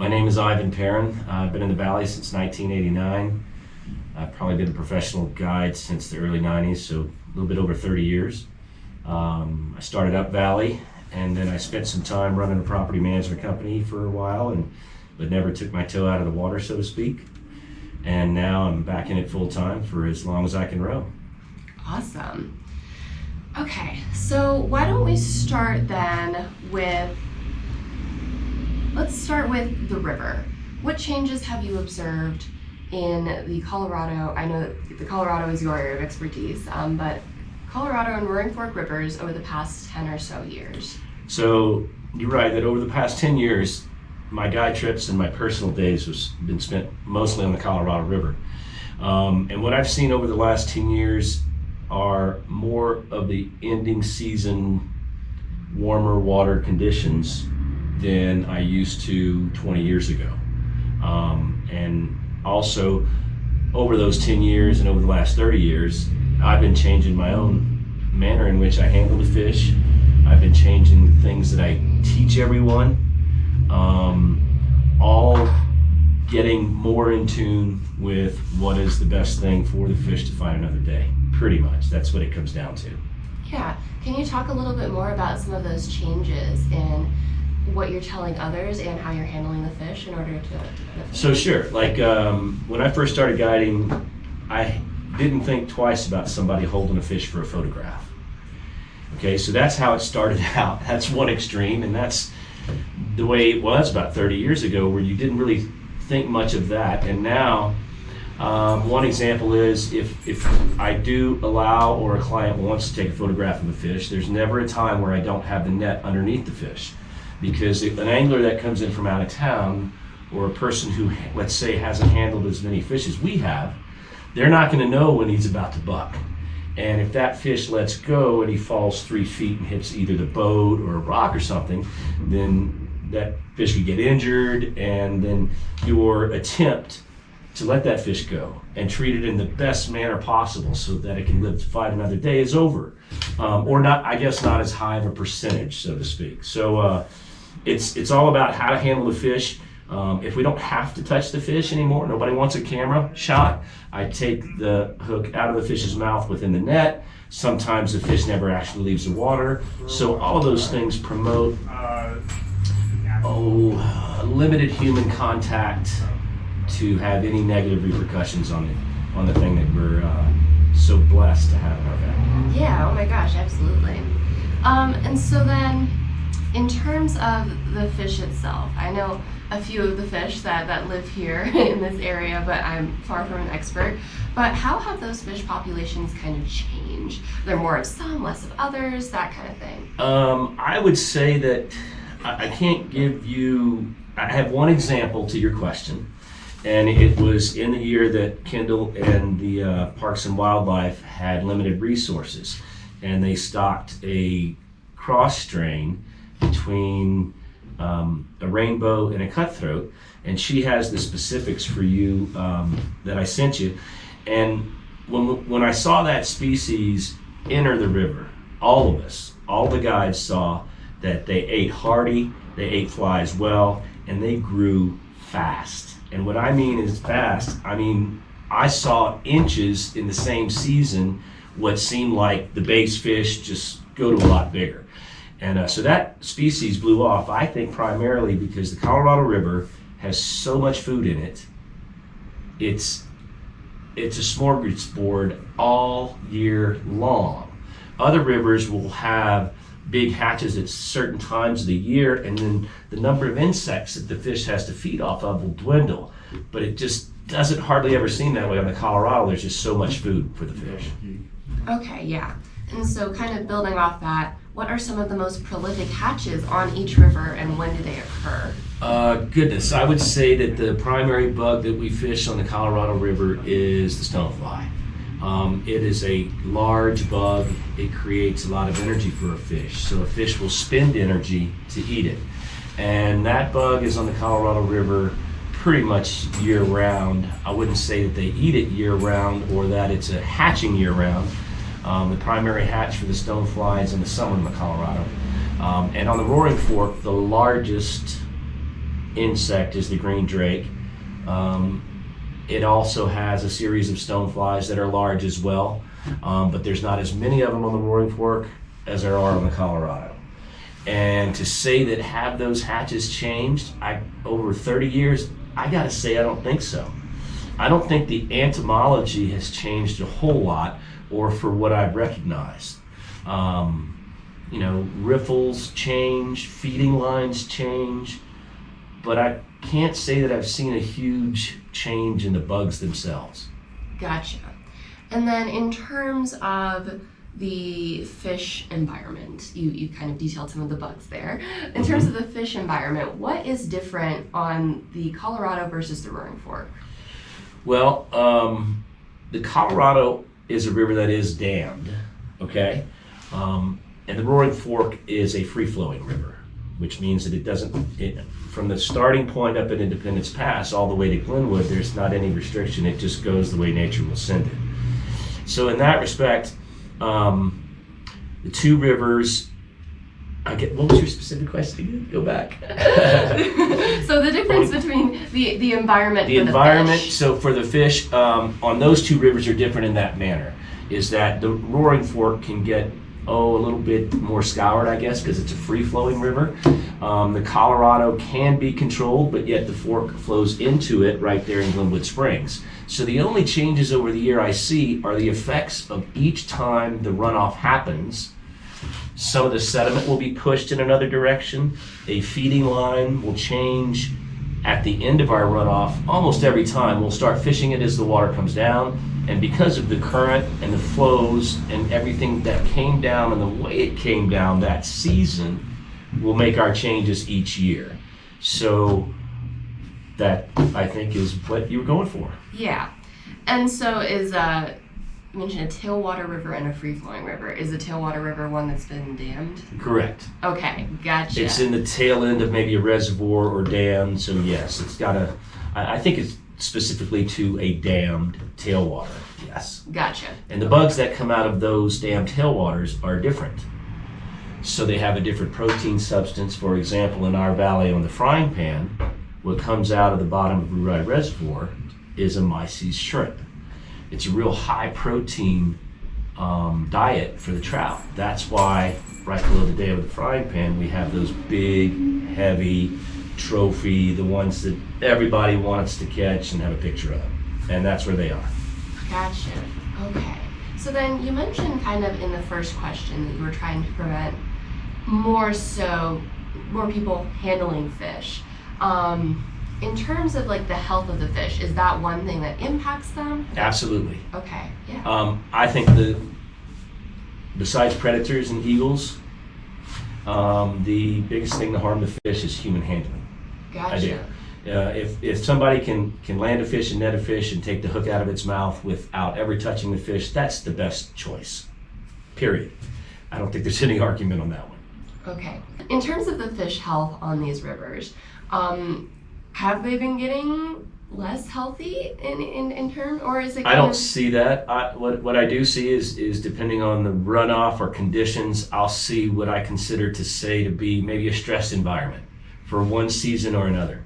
My name is Ivan Perrin. I've been in the Valley since 1989. I've probably been a professional guide since the early 90s, so a little bit over 30 years. I started up Valley, and then I spent some time running a property management company for a while, but never took my toe out of the water, so to speak. And now I'm back in it full time for as long as I can row. Awesome. Okay, so why don't we start then with, let's start with the river. What changes have you observed in the Colorado, I know the Colorado is your area of expertise, but Colorado and Roaring Fork rivers over the past 10 or so years? So you're right that over the past 10 years, my guide trips and my personal days has been spent mostly on the Colorado River. And what I've seen over the last 10 years are more of the ending season warmer water conditions than I used to 20 years ago. And also over those 10 years and over the last 30 years, I've been changing my own manner in which I handle the fish. I've been changing the things that I teach everyone, all getting more in tune with what is the best thing for the fish to find another day. Pretty much, that's what it comes down to. Yeah, can you talk a little bit more about some of those changes in what you're telling others and how you're handling the fish in order to So sure, like when I first started guiding, I didn't think twice about somebody holding a fish for a photograph. Okay, so that's how it started out. That's one extreme, and that's the way it was about 30 years ago, where you didn't really think much of that. And now, one example is if I do allow or a client wants to take a photograph of a fish, there's never a time where I don't have the net underneath the fish. Because if an angler that comes in from out of town, or a person who, let's say, hasn't handled as many fish as we have, they're not going to know when he's about to buck. And if that fish lets go and he falls 3 feet and hits either the boat or a rock or something, then that fish could get injured, and then your attempt to let that fish go and treat it in the best manner possible so that it can live to fight another day is over. Or not, I guess not as high of a percentage, so to speak. So it's all about how to handle the fish. If we don't have to touch the fish anymore, nobody wants a camera shot, I take the hook out of the fish's mouth within the net. Sometimes the fish never actually leaves the water. So all of those things promote limited human contact to have any negative repercussions on the thing that we're so blessed to have in our family. Yeah, oh my gosh, absolutely. And so then, in terms of the fish itself, I know a few of the fish that live here in this area, but I'm far from an expert. But how have those fish populations kind of changed? There more of some, less of others, that kind of thing? I would say that I can't give you, I have one example to your question, and it was in the year that Kendall and the Parks and Wildlife had limited resources, and they stocked a cross strain between a rainbow and a cutthroat, and she has the specifics for you that I sent you. And when I saw that species enter the river, all of us, all the guides saw that they ate hardy, they ate flies well, and they grew fast. And what I mean is fast, I mean I saw inches in the same season what seemed like the base fish just go to a lot bigger. And so that species blew off, I think primarily because the Colorado River has so much food in it. It's a smorgasbord all year long. Other rivers will have big hatches at certain times of the year, and then the number of insects that the fish has to feed off of will dwindle. But it just doesn't hardly ever seem that way on the Colorado. There's just so much food for the fish. Okay, yeah. And so kind of building off that, what are some of the most prolific hatches on each river, and when do they occur? Goodness, I would say that the primary bug that we fish on the Colorado River is the stonefly. It is a large bug. It creates a lot of energy for a fish. So a fish will spend energy to eat it. And that bug is on the Colorado River pretty much year round. I wouldn't say that they eat it year round or that it's a hatching year round. The primary hatch for the stonefly is in the summer in the Colorado. And on the Roaring Fork, the largest insect is the green drake. It also has a series of stoneflies that are large as well, but there's not as many of them on the Roaring Fork as there are on the Colorado. And to say that have those hatches changed over 30 years, I gotta say I don't think so. I don't think the entomology has changed a whole lot, or for what I've recognized. Riffles change, feeding lines change, but I can't say that I've seen a huge change in the bugs themselves. Gotcha. And then in terms of the fish environment, you kind of detailed some of the bugs there. In terms of the fish environment, what is different on the Colorado versus the Roaring Fork? Well, the Colorado is a river that is dammed, okay? And the Roaring Fork is a free-flowing river, which means that from the starting point up at Independence Pass all the way to Glenwood, there's not any restriction. It just goes the way nature will send it. So in that respect, the two rivers, what was your specific question again? Go back. So the difference between the environment the for environment, the fish. So for the fish, on those two rivers are different in that manner, is that the Roaring Fork can get a little bit more scoured, I guess, because it's a free-flowing river. The Colorado can be controlled, but yet the fork flows into it right there in Glenwood Springs. So the only changes over the year I see are the effects of each time the runoff happens. Some of the sediment will be pushed in another direction. A feeding line will change at the end of our runoff. Almost every time we'll start fishing it as the water comes down, and because of the current and the flows and everything that came down and the way it came down that season, we'll make our changes each year. So that, I think, is what you were going for. Yeah. And so you mentioned a tailwater river and a free-flowing river. Is the tailwater river one that's been dammed? Correct. Okay, gotcha. It's in the tail end of maybe a reservoir or dam, so yes, it's got I think it's specifically to a dammed tailwater, yes. Gotcha. And the bugs that come out of those dammed tailwaters are different. So they have a different protein substance. For example, in our valley on the Frying Pan, what comes out of the bottom of Blue Ride Reservoir is a myces shrimp. It's a real high protein diet for the trout. That's why right below the dam of the Frying Pan, we have those big, heavy trophy, the ones that everybody wants to catch and have a picture of. And that's where they are. Gotcha. Okay. So then you mentioned kind of in the first question that you were trying to prevent more people handling fish. In terms of like the health of the fish, is that one thing that impacts them? Absolutely. Okay. Yeah. I think besides predators and eagles, the biggest thing to harm the fish is human handling. Gotcha. I do. If somebody can land a fish and net a fish and take the hook out of its mouth without ever touching the fish, that's the best choice. Period. I don't think there's any argument on that one. Okay. In terms of the fish health on these rivers, have they been getting less healthy in terms, or is it? I don't see that. What I do see is depending on the runoff or conditions, I'll see what I consider to be maybe a stressed environment for one season or another.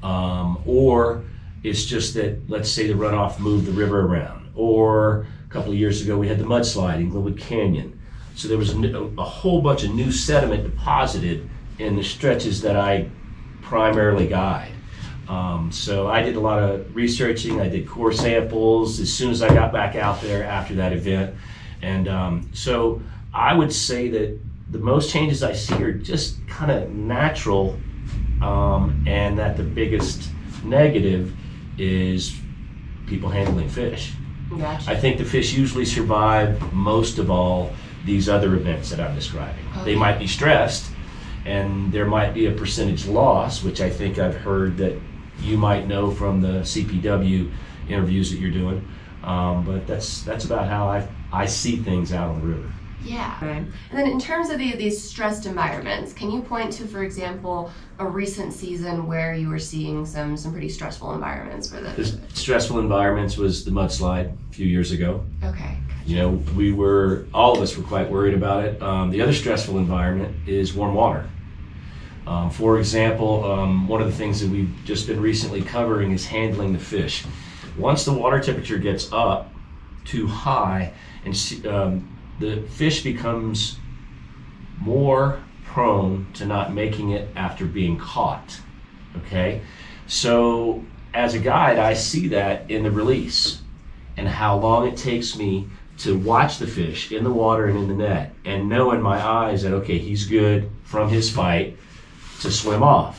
Or it's just that, let's say the runoff moved the river around, or a couple of years ago we had the mudslide in Glenwood Canyon. So there was a whole bunch of new sediment deposited in the stretches that I primarily guide. So I did a lot of researching, I did core samples as soon as I got back out there after that event. And so I would say that the most changes I see are just kind of natural, and that the biggest negative is people handling fish. Gotcha. I think the fish usually survive most of all these other events that I'm describing. Okay. They might be stressed, and there might be a percentage loss, which I think I've heard that you might know from the CPW interviews that you're doing. But that's about how I see things out on the river. Yeah. And then in terms of these stressed environments, can you point to, for example, a recent season where you were seeing some pretty stressful environments for The stressful environments was the mudslide a few years ago. Okay. You know, all of us were quite worried about it. The other stressful environment is warm water. For example, one of the things that we've just been recently covering is handling the fish. Once the water temperature gets up too high, and the fish becomes more prone to not making it after being caught. Okay, so as a guide, I see that in the release and how long it takes me to watch the fish in the water and in the net and know in my eyes that, okay, he's good from his fight to swim off.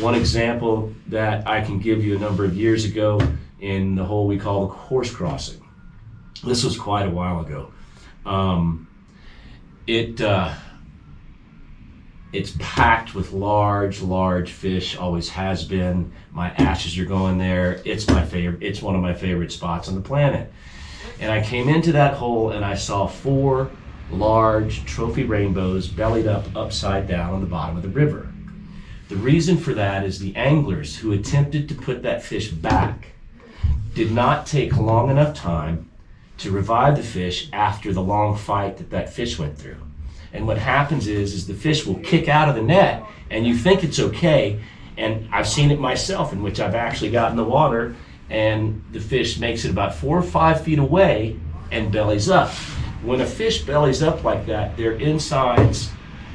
One example that I can give you a number of years ago in the hole we call the horse crossing. This was quite a while ago. It's packed with large fish, always has been. My ashes are going there. It's my favorite. It's one of my favorite spots on the planet. And I came into that hole and I saw 4 large trophy rainbows bellied up upside down on the bottom of the river. The reason for that is the anglers who attempted to put that fish back did not take long enough time to revive the fish after the long fight that fish went through. And what happens is the fish will kick out of the net and you think it's okay. And I've seen it myself, in which I've actually got in the water and the fish makes it about 4 or 5 feet away and bellies up. When a fish bellies up like that, their insides,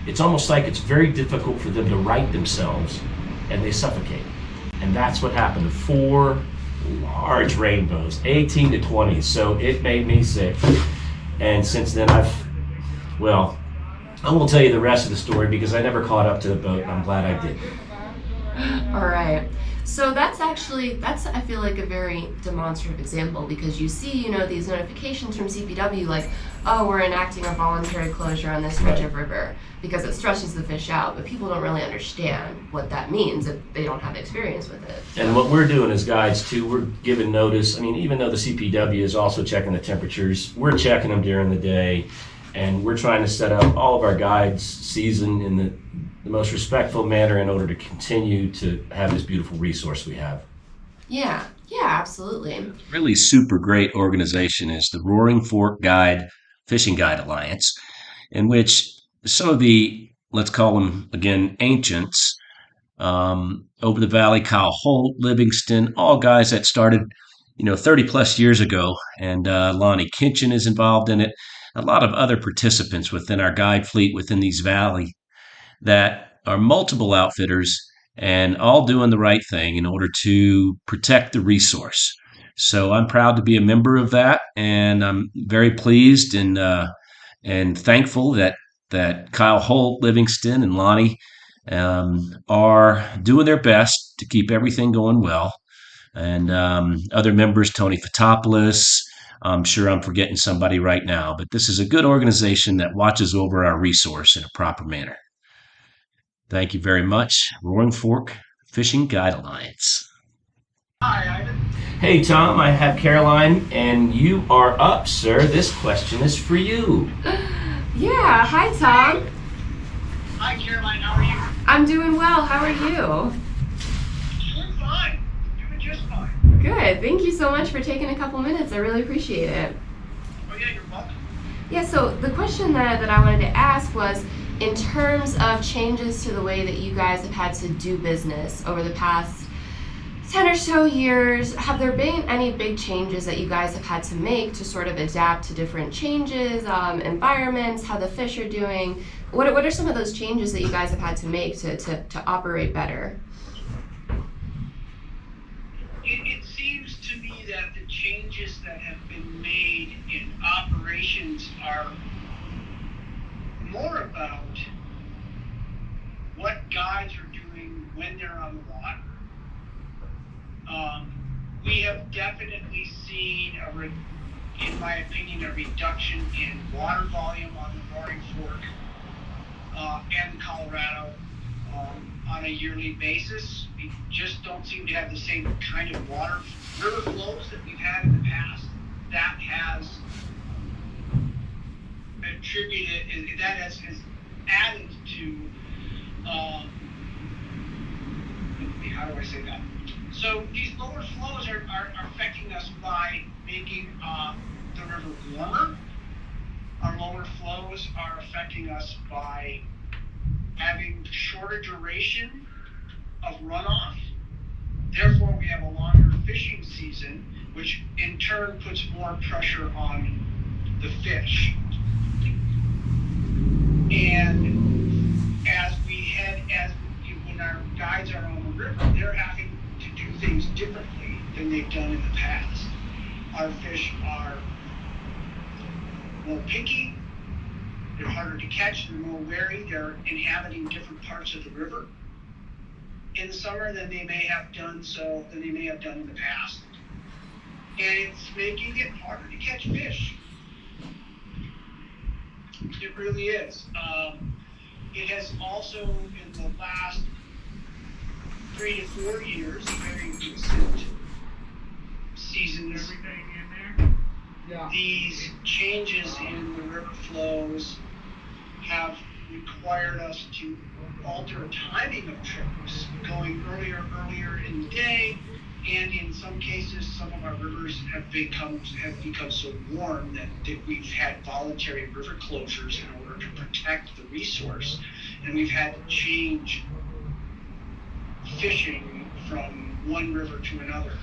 it's almost like it's very difficult for them to right themselves and they suffocate. And that's what happened to 4 large rainbows, 18 to 20. So it made me sick. And since then I won't tell you the rest of the story because I never caught up to the boat, and I'm glad I did. All right. So that's I feel like a very demonstrative example, because you see, these notifications from CPW like, oh, we're enacting a voluntary closure on this stretch of river because it stresses the fish out, but people don't really understand what that means if they don't have experience with it. And what we're doing as guides too, we're giving notice. I mean, even though the CPW is also checking the temperatures, we're checking them during the day. And we're trying to set up all of our guides' season in the most respectful manner in order to continue to have this beautiful resource we have. Yeah, absolutely. Really super great organization is the Roaring Fork Fishing Guide Alliance, in which some of the, let's call them again, ancients, over the valley, Kyle Holt, Livingston, all guys that started 30 plus years ago, and Lonnie Kinchin is involved in it. A lot of other participants within our guide fleet within these valley that are multiple outfitters and all doing the right thing in order to protect the resource. So I'm proud to be a member of that, and I'm very pleased and thankful that Kyle Holt, Livingston, and Lonnie are doing their best to keep everything going well. And other members, Tony Fotopoulos, I'm sure I'm forgetting somebody right now, but this is a good organization that watches over our resource in a proper manner. Thank you very much, Roaring Fork Fishing Guide Alliance. Hi, Ivan. Hey, Tom, I have Caroline, and you are up, sir. This question is for you. Yeah, hi, Tom. Hi, Caroline. How are you? I'm doing well. How are you? Doing fine. Doing just fine. Good. Thank you so much for taking a couple minutes. I really appreciate it. Oh, yeah, you're welcome. Yeah, so the question that I wanted to ask was, in terms of changes to the way that you guys have had to do business over the past 10 or so years, have there been any big changes that you guys have had to make to sort of adapt to different changes, environments, how the fish are doing? What are some of those changes that you guys have had to make to operate better? It seems to me that the changes that have been made in operations are more about what guides are doing when they're on the water. We have definitely seen, in my opinion, a reduction in water volume on the Roaring Fork and Colorado on a yearly basis. We just don't seem to have the same kind of river flows that we've had in the past. That has added to, how do I say that? So these lower flows are affecting us by making the river warmer. Our lower flows are affecting us by having shorter duration of runoff. Therefore, we have a longer fishing season, which in turn puts more pressure on the fish. And when our guides are on the river, they're having to do things differently than they've done in the past. Our fish are more picky, they're harder to catch, they're more wary, they're inhabiting different parts of the river in the summer than they may have done in the past. And it's making it harder to catch fish. It really is. It has also, in the last 3 to 4 years, very recent seasons, these changes in the river flows have required us to alter timing of trips, going earlier in the day, and in some cases, some of our rivers have become so warm that we've had voluntary river closures in order to protect the resource, and we've had to change fishing from one river to another.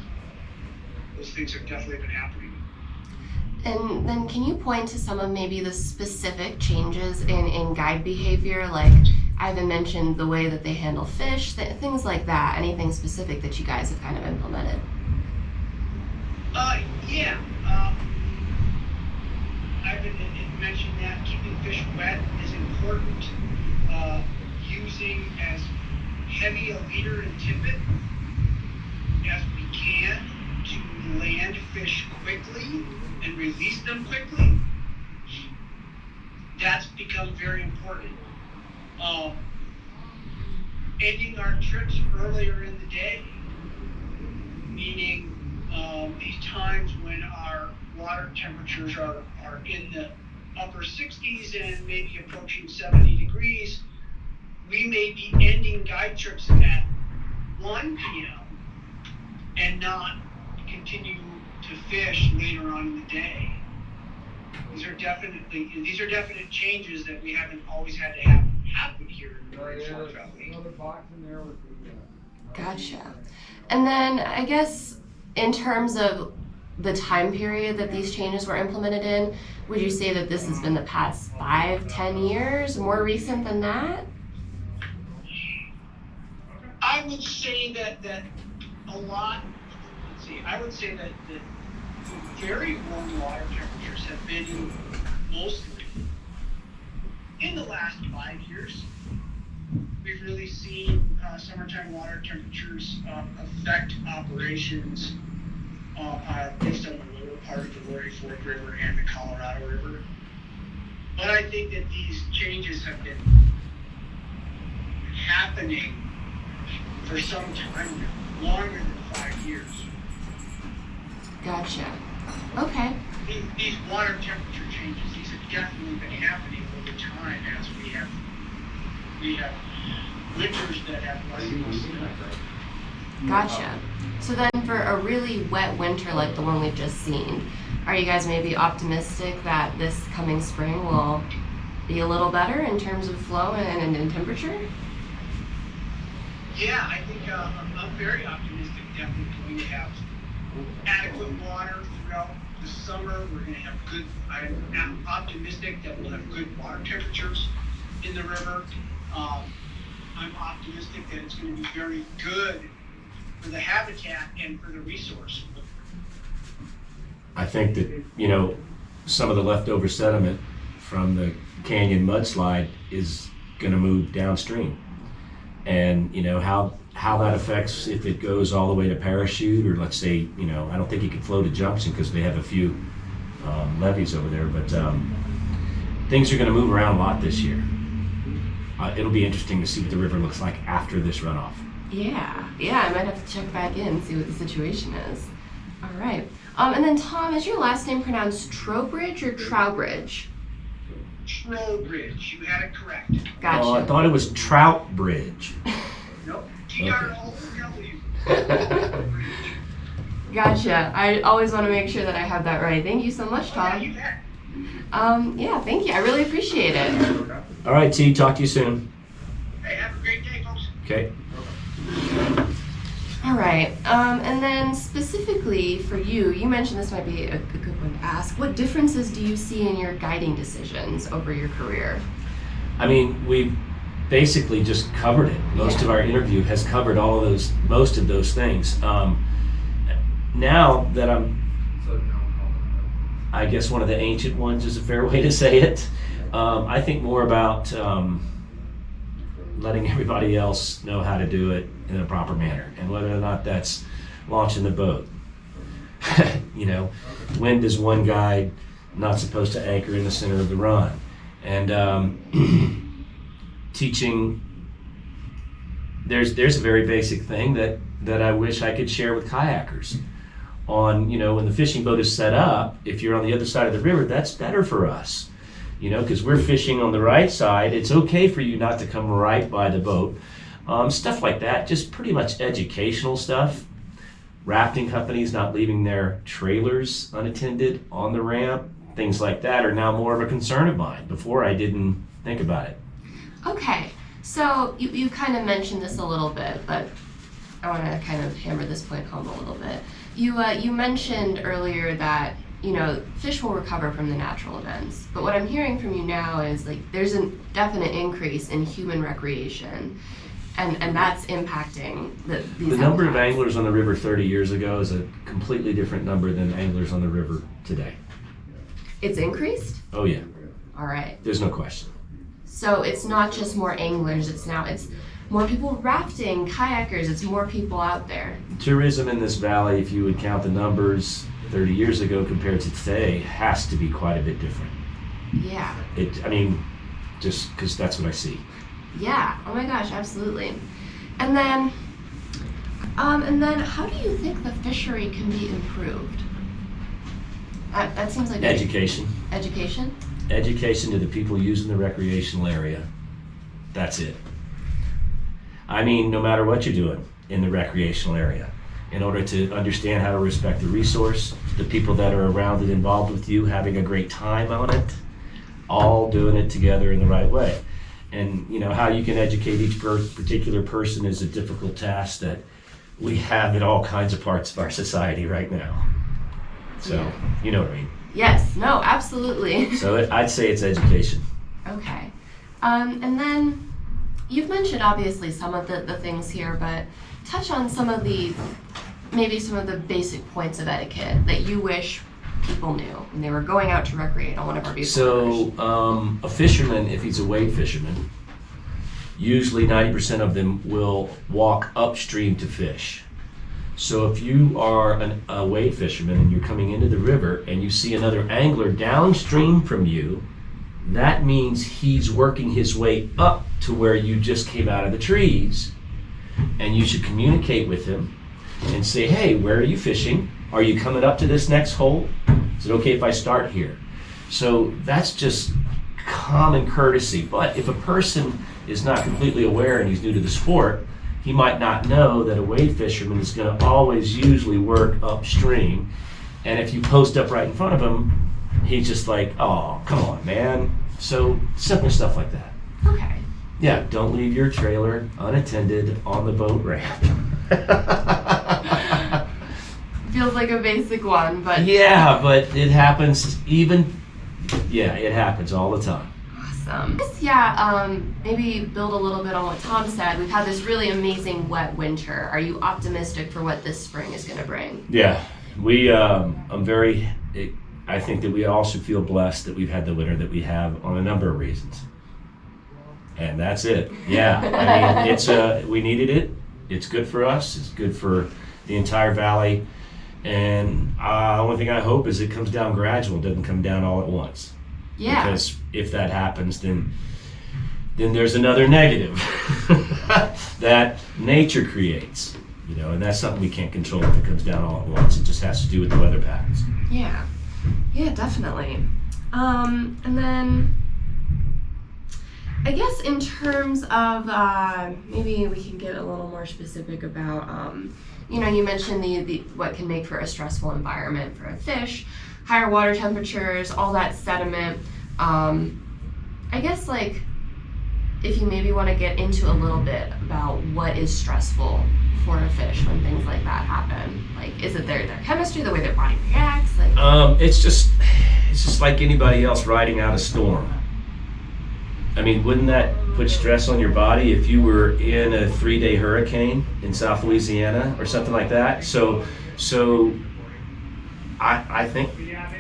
Those things have definitely been happening. And then can you point to some of maybe the specific changes in guide behavior? Like Ivan mentioned the way that they handle fish, things like that. Anything specific that you guys have kind of implemented? Yeah. Ivan mentioned that keeping fish wet is important. Using as heavy a leader and tippet as we can to land fish quickly and release them quickly. That's become very important. Ending our trips earlier in the day, meaning these times when our water temperatures are in the upper 60s and maybe approaching 70 degrees, we may be ending guide trips at 1 p.m. and not continue to fish later on in the day. These are definite changes that we haven't always had to have happen here in the Roaring Fork Valley. Gotcha. And then I guess in terms of the time period that these changes were implemented in, would you say that this has been the past 5-10 years, more recent than that? I would say that a lot. I would say that the very warm water temperatures have been mostly in the last 5 years. We've really seen summertime water temperatures affect operations based on the lower part of the Roaring Fork River and the Colorado River. But I think that these changes have been happening for some time now, longer than 5 years. Gotcha. Okay. These water temperature changes, these have definitely been happening over time as we have winters that have less and less snow. Gotcha. So then for a really wet winter like the one we've just seen, are you guys maybe optimistic that this coming spring will be a little better in terms of flow and in temperature? Yeah, I think I'm very optimistic that we're going to have adequate water throughout the summer. We're going to have I'm optimistic that we'll have good water temperatures in the river. I'm optimistic that it's going to be very good for the habitat and for the resource. I think that, some of the leftover sediment from the canyon mudslide is going to move downstream. And, how that affects if it goes all the way to Parachute, or let's say, I don't think you can flow to Junction because they have a few levees over there, but things are going to move around a lot this year. It'll be interesting to see what the river looks like after this runoff. Yeah, I might have to check back in and see what the situation is. All right. And then Tom, is your last name pronounced Trowbridge or Trowbridge? Trowbridge, you had it correct. Gotcha. Oh, I thought it was Trout Bridge. Nope, T-R-O-W. Gotcha. I always want to make sure that I have that right. Thank you so much, Tom. Yeah, you bet. Yeah, thank you. I really appreciate it. All right, T, talk to you soon. Okay. All right. And then specifically for you, you mentioned this might be a good one to ask. What differences do you see in your guiding decisions over your career? I mean, we've basically just covered it. Most of our interview has covered most of those things. Now that I guess one of the ancient ones is a fair way to say it. I think more about letting everybody else know how to do it in a proper manner, and whether or not that's launching the boat. When does one guy not supposed to anchor in the center of the run? And teaching, there's a very basic thing that I wish I could share with kayakers. On, when the fishing boat is set up, if you're on the other side of the river, that's better for us. Because we're fishing on the right side, it's okay for you not to come right by the boat. Stuff like that, just pretty much educational stuff. Rafting companies not leaving their trailers unattended on the ramp, things like that are now more of a concern of mine. Before, I didn't think about it. Okay, so you kind of mentioned this a little bit, but I want to kind of hammer this point home a little bit. You mentioned earlier that fish will recover from the natural events, but what I'm hearing from you now is there's a definite increase in human recreation, and that's impacting these. The number of anglers on the river 30 years ago is a completely different number than anglers on the river today. It's increased? Oh yeah. All right. There's no question. So it's not just more anglers, it's more people rafting, kayakers, it's more people out there. Tourism in this valley, if you would count the numbers 30 years ago compared to today, has to be quite a bit different. Yeah. Just because that's what I see. Yeah, oh my gosh, absolutely. And then how do you think the fishery can be improved? That seems like Education. Education? Education to the people using the recreational area. That's it. No matter what you're doing in the recreational area, in order to understand how to respect the resource, the people that are around it involved with you, having a great time on it, all doing it together in the right way. And how you can educate each particular person is a difficult task that we have in all kinds of parts of our society right now. So, you know what I mean? Yes, no, absolutely. So I'd say it's education. Okay. And then you've mentioned obviously some of the things here, but touch on some of the basic points of etiquette that you wish people knew when they were going out to recreate on one of our beautiful rivers. So a fisherman, if he's a wade fisherman, usually 90% of them will walk upstream to fish. So if you are a wade fisherman and you're coming into the river and you see another angler downstream from you, that means he's working his way up to where you just came out of the trees. And you should communicate with him and say, hey, where are you fishing? Are you coming up to this next hole? Is it okay if I start here? So that's just common courtesy. But if a person is not completely aware and he's new to the sport, he might not know that a wade fisherman is going to always usually work upstream. And if you post up right in front of him, he's just like, oh, come on, man. So simple stuff like that. Okay. Yeah, don't leave your trailer unattended on the boat ramp. Feels like a basic one, but... Yeah, but it happens it happens all the time. Awesome. Yeah, maybe build a little bit on what Tom said. We've had this really amazing wet winter. Are you optimistic for what this spring is going to bring? Yeah, I think that we all should feel blessed that we've had the winter that we have on a number of reasons. And that's it. Yeah, we needed it. It's good for us. It's good for the entire valley. And the only thing I hope is it comes down gradual. It doesn't come down all at once. Yeah. Because if that happens, then there's another negative that nature creates. And that's something we can't control if it comes down all at once. It just has to do with the weather patterns. Yeah. Yeah, definitely. And then I guess in terms of maybe we can get a little more specific about you mentioned the what can make for a stressful environment for a fish, higher water temperatures, all that sediment. I guess if you maybe want to get into a little bit about what is stressful for a fish when things like that happen. Like, is it their chemistry, the way their body reacts? Like, it's just like anybody else riding out a storm. I mean, wouldn't that put stress on your body if you were in a 3-day hurricane in South Louisiana or something like that? So I think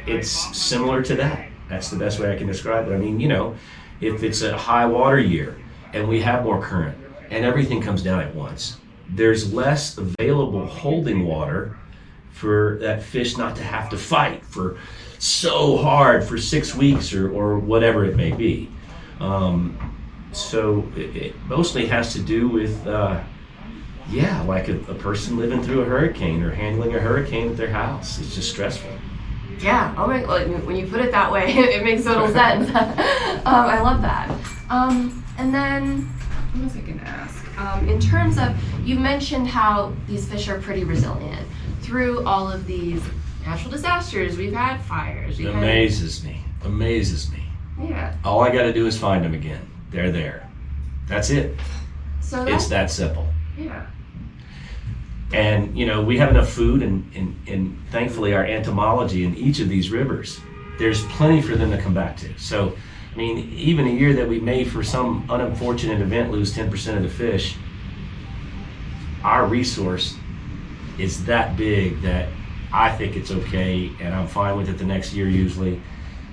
it's similar to that. That's the best way I can describe it. I mean, if it's a high water year and we have more current and everything comes down at once, there's less available holding water for that fish not to have to fight for so hard for 6 weeks or whatever it may be. So it mostly has to do with, like a person living through a hurricane or handling a hurricane at their house. It's just stressful. Yeah, when you put it that way, it makes total sense. I love that. And then, what was I going to ask? In terms of, you mentioned how these fish are pretty resilient through all of these natural disasters. We've had fires. Amazes me. Yeah. All I got to do is find them again. They're there. That's it. So it's that simple. Yeah. And we have enough food and thankfully our entomology in each of these rivers, there's plenty for them to come back to. So, I mean, even a year that we may, for some unfortunate event, lose 10% of the fish, our resource is that big that I think it's okay, and I'm fine with it the next year usually.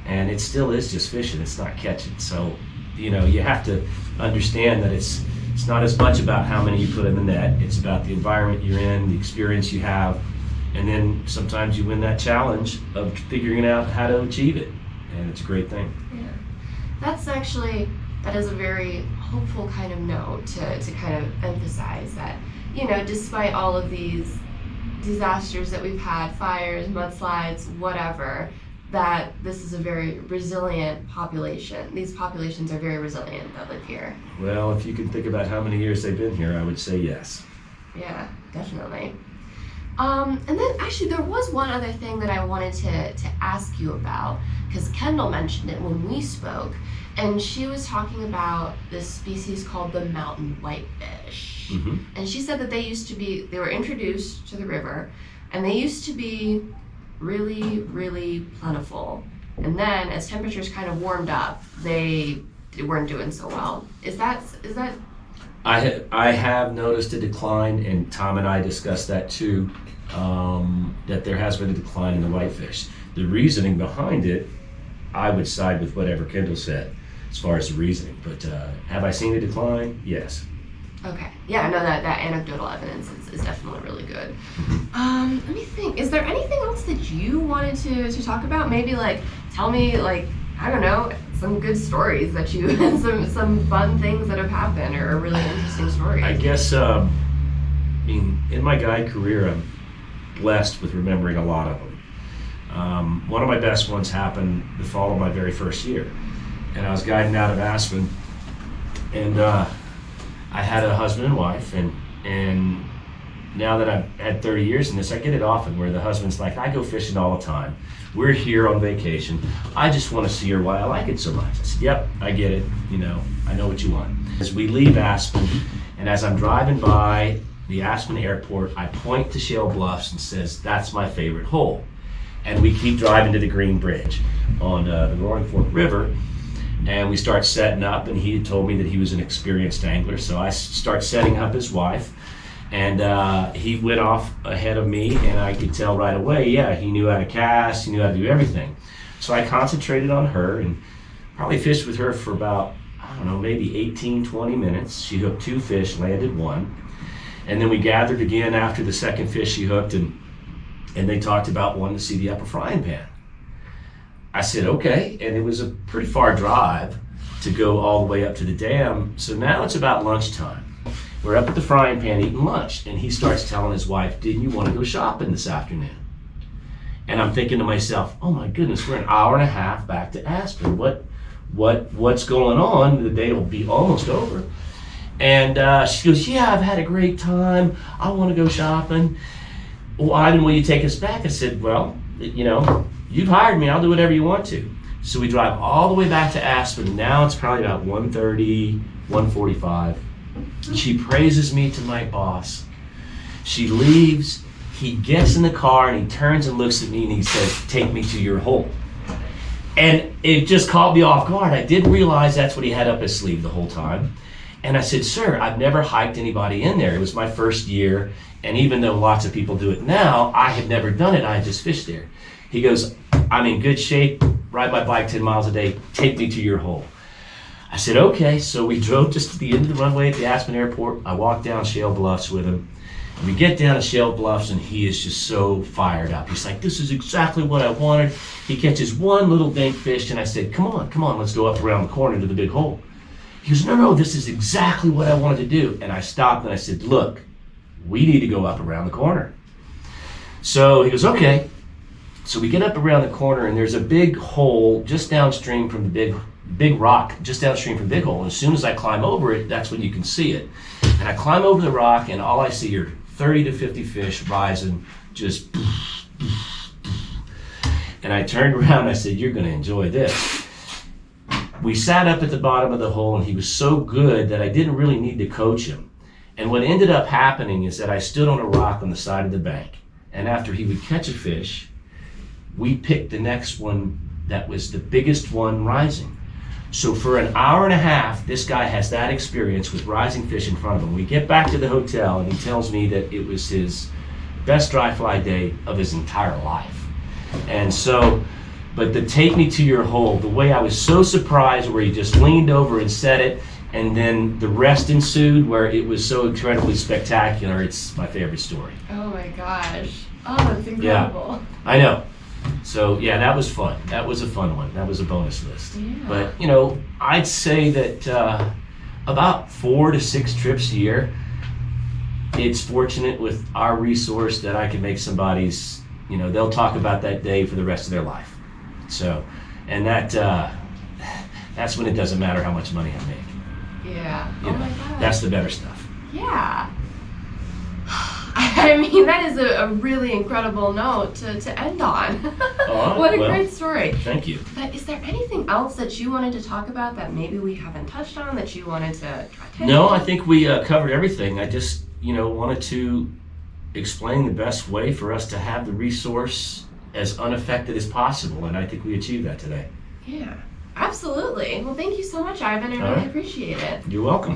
And it still is just fishing, it's not catching. So, you have to understand that it's not as much about how many you put in the net, it's about the environment you're in, the experience you have, and then sometimes you win that challenge of figuring out how to achieve it, and it's a great thing. Yeah. That is a very hopeful kind of note to kind of emphasize that, despite all of these disasters that we've had, fires, mudslides, whatever, that this is a very resilient population. These populations are very resilient that live here. Well, if you can think about how many years they've been here, I would say yes. Yeah, definitely. And then actually there was one other thing that I wanted to ask you about, because Kendall mentioned it when we spoke, and she was talking about this species called the mountain whitefish. Mm-hmm. And she said that they were introduced to the river, and they used to be really, really plentiful. And then as temperatures kind of warmed up, they weren't doing so well. Is that? I have noticed a decline, and Tom and I discussed that too, that there has been a decline in the whitefish. The reasoning behind it, I would side with whatever Kendall said as far as the reasoning, but have I seen a decline? Yes. Okay. Yeah, I know that anecdotal evidence is definitely really good. Let me think. Is there anything else that you wanted to talk about? Maybe tell me I don't know, some good stories that you some fun things that have happened or really interesting stories. I guess in my guide career, I'm blessed with remembering a lot of them. One of my best ones happened the fall of my very first year, and I was guiding out of Aspen, and I had a husband and wife, and now that I've had 30 years in this, I get it often where the husband's like, I go fishing all the time. We're here on vacation. I just want to see her why I like it so much. I said, yep, I get it. I know what you want. As we leave Aspen, and as I'm driving by the Aspen airport, I point to Shale Bluffs and says, that's my favorite hole. And we keep driving to the Green Bridge on the Roaring Fork River. And we start setting up, and he had told me that he was an experienced angler, so I start setting up his wife, and he went off ahead of me, and I could tell right away, yeah, he knew how to cast, he knew how to do everything. So I concentrated on her and probably fished with her for about, maybe 18, 20 minutes. She hooked 2 fish, landed 1. And then we gathered again after the second fish she hooked, and they talked about wanting to see the upper frying pan. I said, okay, and it was a pretty far drive to go all the way up to the dam. So now it's about lunchtime. We're up at the frying pan eating lunch, and he starts telling his wife, didn't you want to go shopping this afternoon? And I'm thinking to myself, oh my goodness, we're an hour and a half back to Aspen. What's going on? The day will be almost over. And she goes, yeah, I've had a great time. I want to go shopping. Why will you take us back? I said, well, you've hired me, I'll do whatever you want to. So we drive all the way back to Aspen. Now it's probably about 1:30, 1:45. She praises me to my boss. She leaves. He gets in the car and he turns and looks at me and he says, "Take me to your hole." And it just caught me off guard. I didn't realize that's what he had up his sleeve the whole time. And I said, "Sir, I've never hiked anybody in there. It was my first year. And even though lots of people do it now, I had never done it. I had just fished there." He goes, "I'm in good shape, ride my bike 10 miles a day, take me to your hole." I said, "Okay." So we drove just to the end of the runway at the Aspen airport. I walked down Shale Bluffs with him. And we get down to Shale Bluffs and he is just so fired up. He's like, "This is exactly what I wanted." He catches one little dank fish and I said, come on, let's go up around the corner to the big hole." He goes, No, this is exactly what I wanted to do." And I stopped and I said, "Look, we need to go up around the corner." So he goes, "Okay." So we get up around the corner and there's a big hole just downstream from the big rock, just downstream from the big hole. And as soon as I climb over it, that's when you can see it. And I climb over the rock and all I see are 30 to 50 fish rising, just. And I turned around and I said, "You're gonna enjoy this." We sat up at the bottom of the hole and he was so good that I didn't really need to coach him. And what ended up happening is that I stood on a rock on the side of the bank. And after he would catch a fish, we picked the next one that was the biggest one rising. So for an hour and a half, this guy has that experience with rising fish in front of him. We get back to the hotel and he tells me that it was his best dry fly day of his entire life. And so, but the "take me to your hole," the way I was so surprised where he just leaned over and said it, and then the rest ensued where it was so incredibly spectacular. It's my favorite story. Oh my gosh. Oh, that's incredible. I know. So yeah, that was fun. That was a fun one. That was a bonus list. Yeah. But I'd say that about 4 to 6 trips a year, it's fortunate with our resource that I can make somebody's, they'll talk about that day for the rest of their life. So, and that's when it doesn't matter how much money I make. Yeah. Oh my gosh. That's the better stuff. Yeah. I mean, that is a really incredible note to end on. What a great story. Thank you. But is there anything else that you wanted to talk about that maybe we haven't touched on that you wanted to draw attention No, to? I think we covered everything. I just, wanted to explain the best way for us to have the resource as unaffected as possible, and I think we achieved that today. Yeah, absolutely. Well, thank you so much, Ivan. I really appreciate it. You're welcome.